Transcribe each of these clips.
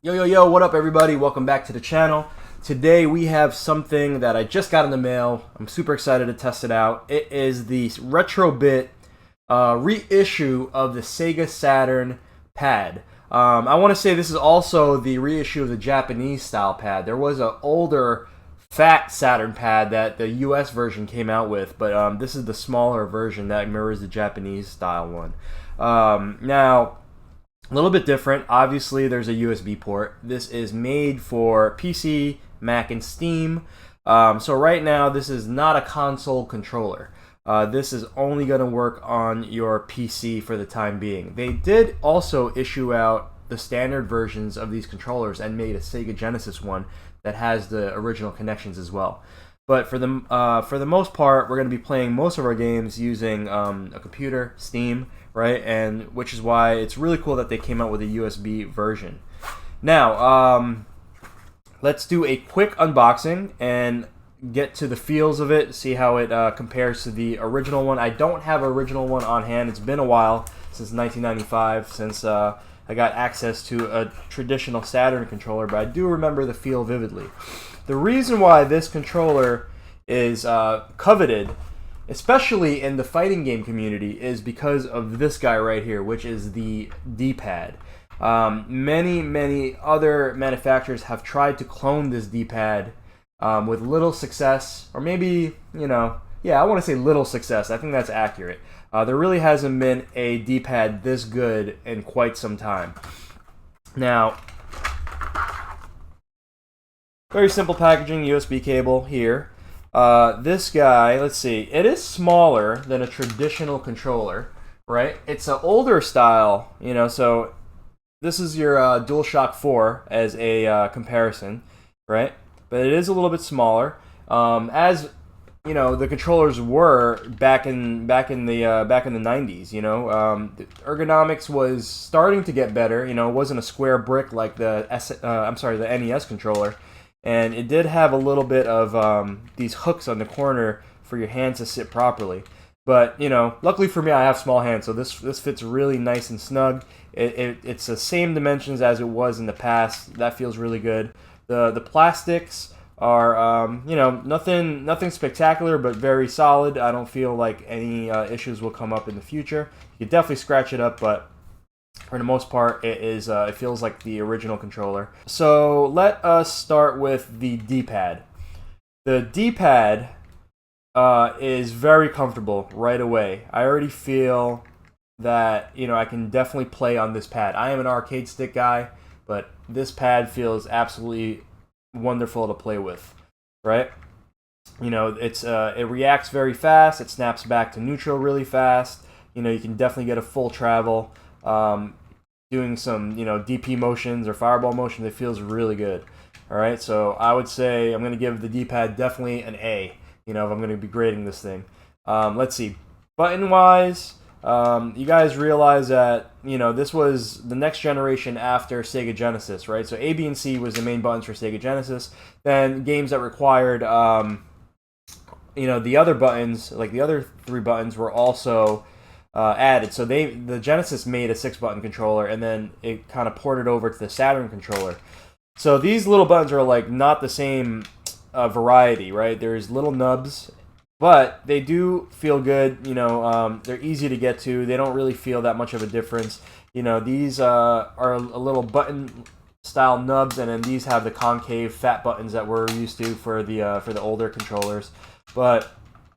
Yo, what up everybody? Welcome back to the channel. Today we have something that I just got in the mail. I'm super excited to test it out. It is the Retrobit reissue of the Sega Saturn Pad. I want to say this is also the reissue of the Japanese style pad. There was an older fat Saturn Pad that the US version came out with, but this is the smaller version that mirrors the Japanese style one. Now, a little bit different. Obviously, there's a USB port. This is made for PC, Mac, and Steam. So right now, this is not a console controller. This is only going to work on your PC for the time being. They did also issue out the standard versions of these controllers and made a Sega Genesis one that has the original connections as well. But for the most part, we're going to be playing most of our games using a computer, Steam, right? And which is why it's really cool that they came out with a USB version. Now, let's do a quick unboxing and get to the feels of it, see how it compares to the original one. I don't have an original one on hand. It's been a while, since 1995, since I got access to a traditional Saturn controller, but I do remember the feel vividly. The reason why this controller is coveted, especially in the fighting game community, is because of this guy right here, which is the D-pad. Many other manufacturers have tried to clone this D-pad with little success, or maybe, I want to say little success. I think that's accurate. There really hasn't been a D-pad this good in quite some time. Now, very simple packaging, USB cable here. This guy, let's see, it is smaller than a traditional controller, right? It's an older style, so this is your DualShock 4 as a comparison, right? But it is a little bit smaller. As the controllers were back in the 90s. The ergonomics was starting to get better. It wasn't a square brick like the NES controller. And it did have a little bit of these hooks on the corner for your hands to sit properly. But, luckily for me, I have small hands, so this fits really nice and snug. It's the same dimensions as it was in the past. That feels really good. The plastics are, nothing spectacular, but very solid. I don't feel like any issues will come up in the future. You can definitely scratch it up, but for the most part, it feels like the original controller. So let us start with the D-pad. The D-pad is very comfortable right away. I already feel that I can definitely play on this pad. I am an arcade stick guy, but this pad feels absolutely wonderful to play with, right? It reacts very fast. It snaps back to neutral really fast. You can definitely get a full travel. Doing some, DP motions or fireball motions, it feels really good. All right, so I would say I'm going to give the D-pad definitely an A, if I'm going to be grading this thing. Let's see. Button-wise, you guys realize that, this was the next generation after Sega Genesis, right? So A, B, and C was the main buttons for Sega Genesis. Then games that required, the other buttons, like the other three buttons, were also added. So the Genesis made a 6-button controller, and then it kind of ported over to the Saturn controller. So these little buttons are like not the same variety, right? There's little nubs, but they do feel good. They're easy to get to. They don't really feel that much of a difference. These are a little button style nubs, and then these have the concave fat buttons that we're used to for the older controllers. But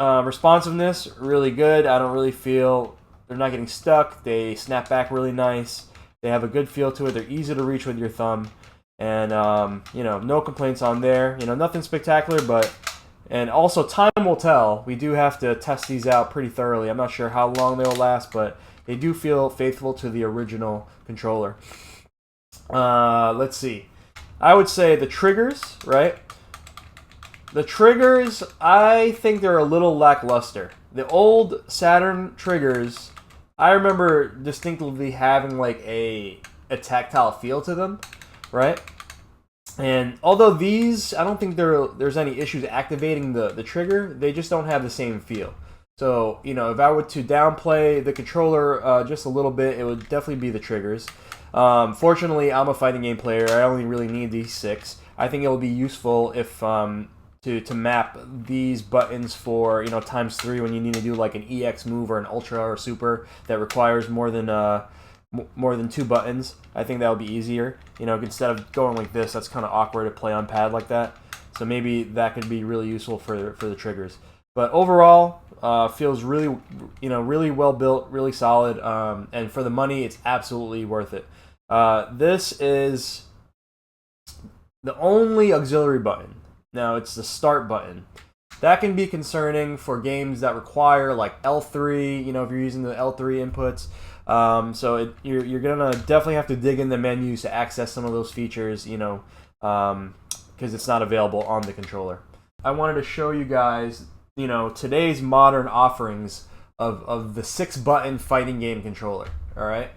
responsiveness, really good. I don't really feel they're not getting stuck. They snap back really nice. They have a good feel to it. They're easy to reach with your thumb. And, no complaints on there. Nothing spectacular, and also time will tell. We do have to test these out pretty thoroughly. I'm not sure how long they'll last, but they do feel faithful to the original controller. Let's see. I would say the triggers, right? The triggers, I think they're a little lackluster. The old Saturn triggers, I remember distinctly having like a tactile feel to them, right? And although these, I don't think there's any issues activating the trigger, they just don't have the same feel. So, if I were to downplay the controller just a little bit, it would definitely be the triggers. Fortunately, I'm a fighting game player. I only really need these 6. I think it will be useful if to map these buttons for ×3 when you need to do like an EX move or an Ultra or Super that requires more than 2 buttons. I think that would be easier. Instead of going like this, that's kind of awkward to play on pad like that. So maybe that could be really useful for the triggers. But overall, feels really really well built, really solid, and for the money, it's absolutely worth it. This is the only auxiliary button. Now it's the start button. That can be concerning for games that require like L3, if you're using the L3 inputs. So you're gonna definitely have to dig in the menus to access some of those features, because it's not available on the controller. I wanted to show you guys, today's modern offerings of the 6-button fighting game controller. All right.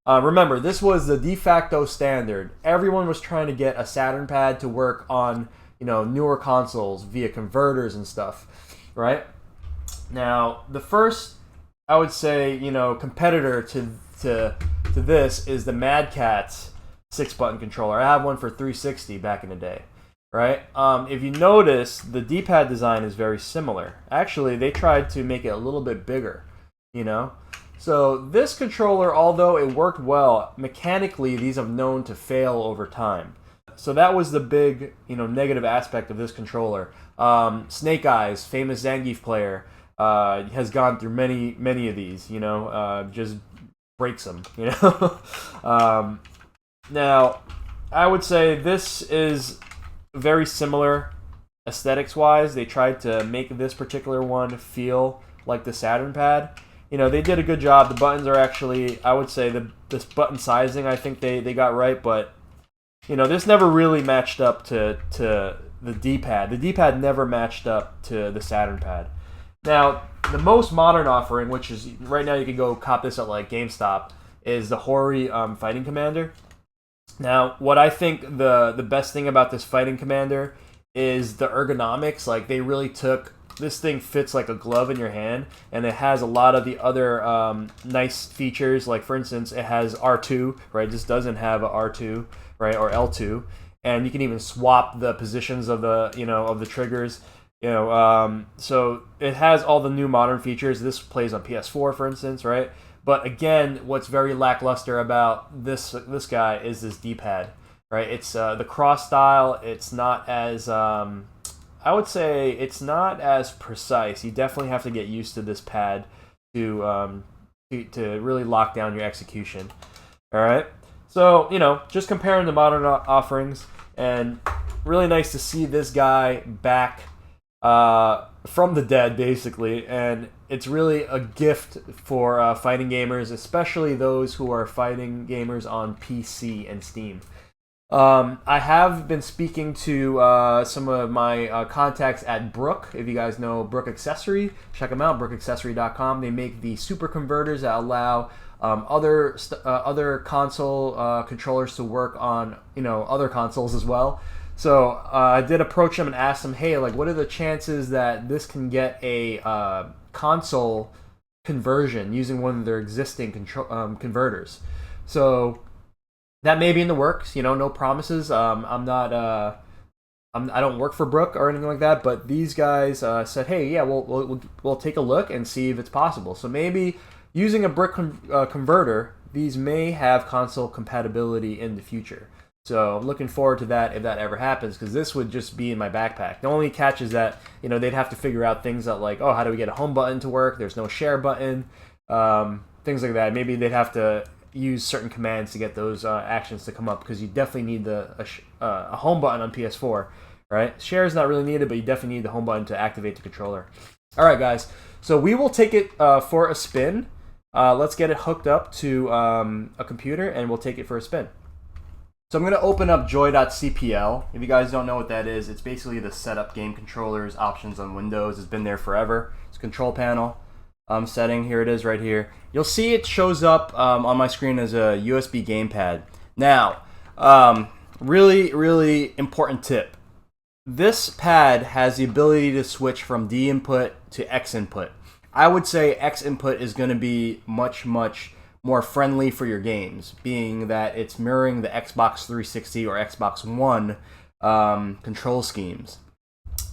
Remember, this was the de facto standard. Everyone was trying to get a Saturn Pad to work on newer consoles via converters and stuff, right? Now, the first, I would say, competitor to this is the Mad Catz 6-button controller. I have one for 360 back in the day, right? If you notice, the D-pad design is very similar. Actually, they tried to make it a little bit bigger, So this controller, although it worked well, mechanically these have known to fail over time. So that was the big, negative aspect of this controller. Snake Eyes, famous Zangief player, has gone through many of these. Just breaks them. Now, I would say this is very similar aesthetics-wise. They tried to make this particular one feel like the Saturn Pad. They did a good job. The buttons are actually, I would say, this button sizing, I think they got right, but this never really matched up to the D-pad. The D-pad never matched up to the Saturn Pad. Now, the most modern offering, which is right now you can go cop this at like GameStop, is the Hori Fighting Commander. Now, what I think the best thing about this Fighting Commander is the ergonomics. Like, they really took, this thing fits like a glove in your hand, and it has a lot of the other nice features. Like, for instance, it has R2, right? This doesn't have a R2, right, or L2, and you can even swap the positions of the of the triggers. So it has all the new modern features. This plays on PS4, for instance, right? But again, what's very lackluster about this guy is this D-pad, right? It's the cross style. It's not as I would say it's not as precise. You definitely have to get used to this pad to really lock down your execution. All right. So just comparing the modern offerings, and really nice to see this guy back from the dead, basically, and it's really a gift for fighting gamers, especially those who are fighting gamers on PC and Steam. I have been speaking to some of my contacts at Brook. If you guys know Brook Accessory, check them out, brookaccessory.com. They make the super converters that allow other console controllers to work on other consoles as well. So I did approach them and ask them, hey, like, what are the chances that this can get a console conversion using one of their existing converters? So that may be in the works. No promises. I'm not. I don't work for Brook or anything like that. But these guys said, hey, yeah, we'll take a look and see if it's possible. So maybe using a Brook converter, these may have console compatibility in the future. So I'm looking forward to that if that ever happens, because this would just be in my backpack. The only catch is that they'd have to figure out things that, like, oh, how do we get a home button to work? There's no share button, things like that. Maybe they'd have to use certain commands to get those actions to come up, because you definitely need a home button on PS4, right? Share is not really needed, but you definitely need the home button to activate the controller. All right, guys. So we will take it for a spin. Let's get it hooked up to a computer, and we'll take it for a spin. So I'm going to open up joy.cpl. If you guys don't know what that is, it's basically the setup game controllers options on Windows. It's been there forever. It's a control panel setting. Here it is right here. You'll see it shows up on my screen as a USB gamepad. Now, really, really important tip. This pad has the ability to switch from D input to X input. I would say X input is going to be much, much more friendly for your games, being that it's mirroring the Xbox 360 or Xbox One control schemes.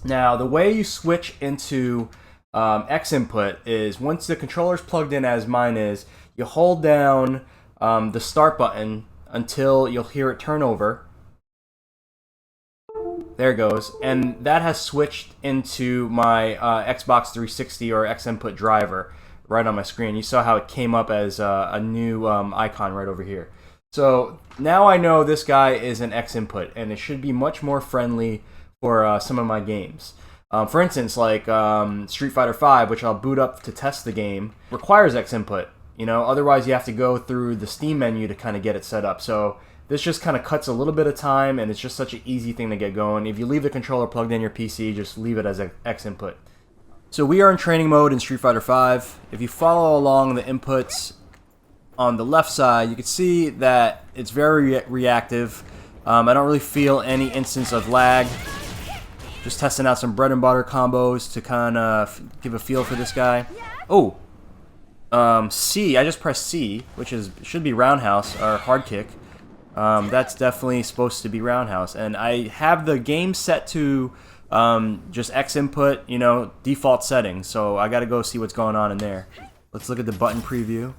Now, the way you switch into X input is once the controller's plugged in, as mine is, you hold down the start button until you'll hear it turn over. There it goes. And that has switched into my Xbox 360 or X input driver right on my screen. You saw how it came up as a new icon right over here. So now I know this guy is an X input, and it should be much more friendly for some of my games. For instance, like Street Fighter V, which I'll boot up to test the game, requires X input. You know, otherwise you have to go through the Steam menu to kind of get it set up. So this just kind of cuts a little bit of time, and it's just such an easy thing to get going. If you leave the controller plugged in your PC, just leave it as X input. So we are in training mode in Street Fighter V. If you follow along the inputs on the left side, you can see that it's very reactive. I don't really feel any instance of lag. Just testing out some bread and butter combos to kind of give a feel for this guy. Oh, C. I just pressed C, which should be roundhouse or hard kick. That's definitely supposed to be roundhouse, and I have the game set to just X input, you know, default settings. So I got to go see what's going on in there. Let's look at the button preview.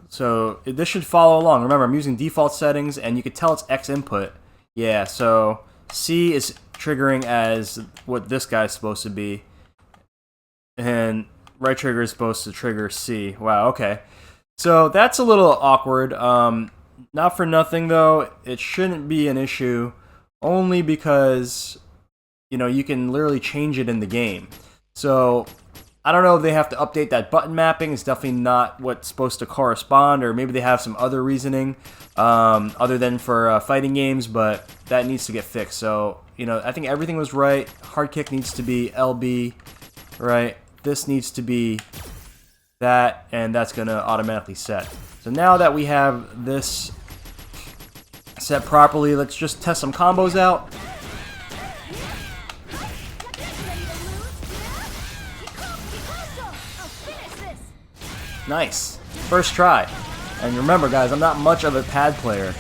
So this should follow along. Remember, I'm using default settings, and you can tell it's X input. Yeah, so C is triggering as what this guy's supposed to be, and right trigger is supposed to trigger C. Wow, okay. So that's a little awkward. Not for nothing, though. It shouldn't be an issue, only because, you know, you can literally change it in the game. So I don't know if they have to update that button mapping. It's definitely not what's supposed to correspond, or maybe they have some other reasoning other than for fighting games, but that needs to get fixed. So, you know, I think everything was right. Hard kick needs to be LB, right? This needs to be that, and that's going to automatically set. So now that we have this set properly, let's just test some combos out. Nice. First try. And remember, guys, I'm not much of a pad player.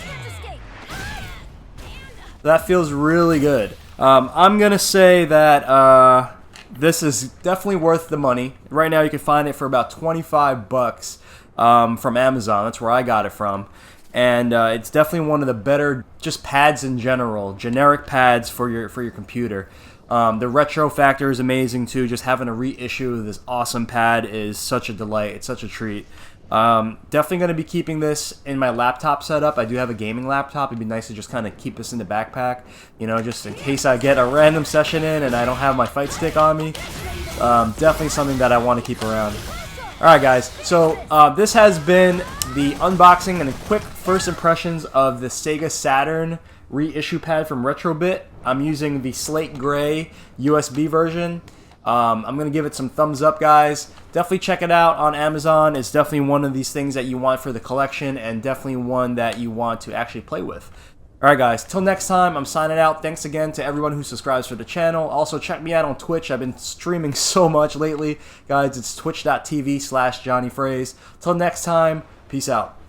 That feels really good. I'm going to say that this is definitely worth the money. Right now you can find it for about 25 bucks from Amazon. That's where I got it from. And it's definitely one of the better just pads in general, generic pads for your computer. The retro factor is amazing too. Just having a reissue of this awesome pad is such a delight. It's such a treat. Definitely going to be keeping this in my laptop setup. I do have a gaming laptop. It'd be nice to just kind of keep this in the backpack, you know, just in case I get a random session in and I don't have my fight stick on me. Definitely something that I want to keep around. Alright guys, so this has been the unboxing and quick first impressions of the Sega Saturn reissue pad from Retrobit. I'm using the Slate Gray USB version. I'm going to give it some thumbs up, guys. Definitely check it out on Amazon. It's definitely one of these things that you want for the collection, and definitely one that you want to actually play with. Alright guys, till next time, I'm signing out. Thanks again to everyone who subscribes for the channel. Also, check me out on Twitch. I've been streaming so much lately. Guys, it's twitch.tv/jonyfraze. Till next time, peace out.